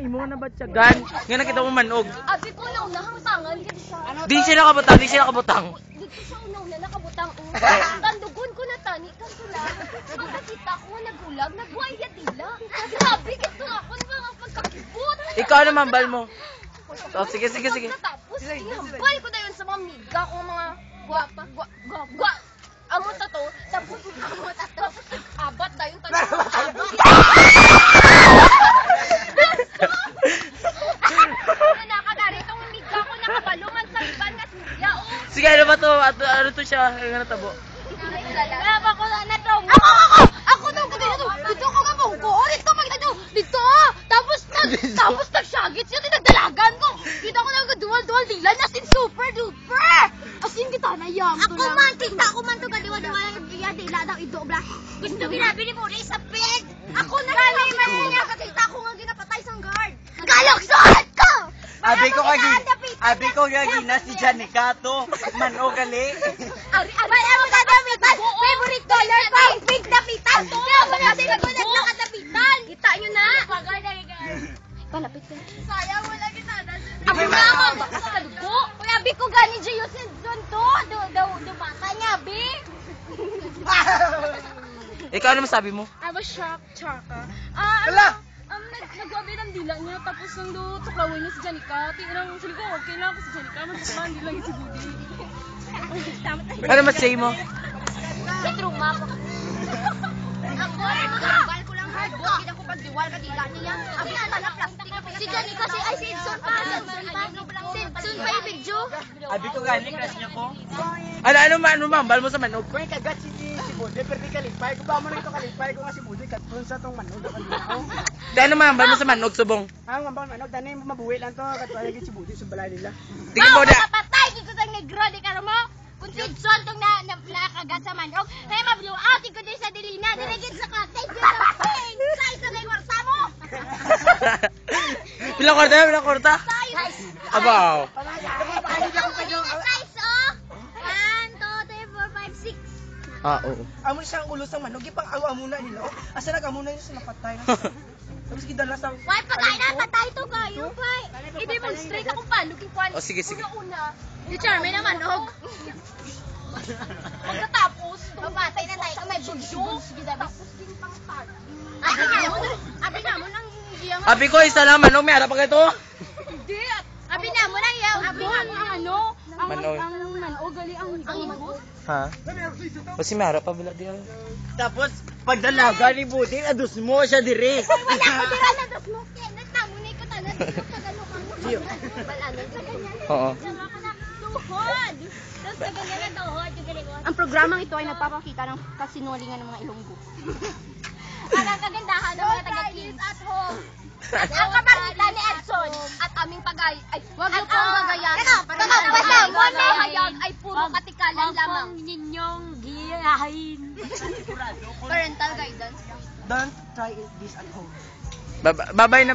mo na batyagan. Nga nakita mo manog. Abi ko na unahang tangan dito siya. Di sila kabutang, di sila kabutang. Dito siya una nakabutang. Tandugon ko na tani kanto lang. Pagkakita ko nagulag, nagbuaya dila. Grabe gito ako ng mga pagkakibot. Ikaw naman bal mo. Oh, sige. Tapos ihambal ko na yun sa mga miga ko mga guwapa. Amo ta to, tapos abat na yung tanong. Nakakari itong miga ko nakabalungan sa iban nga siya. Sige, ano ba to? Ano to siya? Ano tabo? Laba ko na to. Ako to, dito ko nga mungko. Dito magkita to. Dito. Tapos nagsyagit siya, tinagdalagan ko. Kita ko na duwal dila na sin super duper. Asin kita na yam to lang. Ako man to kadiwa-diwa lang iya dila daw idobla. Gusto ginabili mo rin sa pig. Ako na kami man niya kakita ko nga ginapatay sang guard. Galokson ko. Abi ko gina si Janica to. Manog gali. Ari mo dadapitan. Favorite color ko, pink dapitan. Malapit na ko nakadapitan. Kita nyo na. Palapit ka. Sayang wala kita. Abi na ako. Bakas ka dugo. Uy, abi ko gani Gio Simpson to. Dumata niya, abi. Ikaw ano masabi mo? I was shocked, Chaka. Nagwabi ng dila niya, tapos nang tuklawin niya si Janica. Tingnan sabi ko, okay lang ako si Janica. Magtuklawan din lang yung si Budi. Ano masay mo? May truma pa. Ako, nagwal ko lang hardbook. Kita ko pagdiwal ka dila niya. Abi na na plastic. Si Janica si Edson pa. Edson pa yung video. Abi ko gani crush niya ko. Ano mambal mo sa manog? Kung kagat si Bude, pero di kalipay. Kung ba mo na ito kalipay ko nga si Bude, katun sa tong manog. Ano mambal mo sa manog, subong? Mambal manog, dani mabuhi lang to. Katun si Bude, subalay nila. Tingin mo da. Patay dito sa negro, di ka mo. Kung si Edson itong nakagat sa manog, ay mablo out ko din sa dilina. Dinagin sa cottage din sa pain. Size na yung warsa mo. Bilang korta? Abaw. Size, oh. 1, 2, 3, 4, 5, 6. Oo. Amo siyang ulo sa manog, ipang awa muna nila. Oh, asa nag-amuna yun sa napatay. Tapos gidala sa... Why, patay na, patay to kayo, bay. I-demonstrate akong paano kikuan. O, sige. Una-una. Si Charmy naman, og. Pagkatapos, tumatay na tayo sa may bugyo. Tapos din pang start. Abi na mo nang iyang... Abi ko, isa lang manog, may harap pa ito. Hindi. Abi na mo nang iyang... Abi na mo ang ano? Manog. Ang manog, gali ang higos. Ha? O si may harap pa bila diyan. Tapos, pagdalaga ni Bude, adus mo siya dire. Wala ko tira na dos mo. Nagtamunay ko tanan. Tagalo ka mo. Balanan sa ganyan. Oo. Tuhod. Tapos sa ganyan na tuhod. Ang programang ito ay nagpapakita ng kasinungalingan ng mga Ilonggo. Ang kagandahan ng mga taga-Kings at home. At ang kapangitan ni Edson at aming pagay ay wag niyo pong gagayahin. Basta may hayag ay puro katikalan lamang. Ninyong giyahin. Parental guidance. Don't try this at home. Babay na.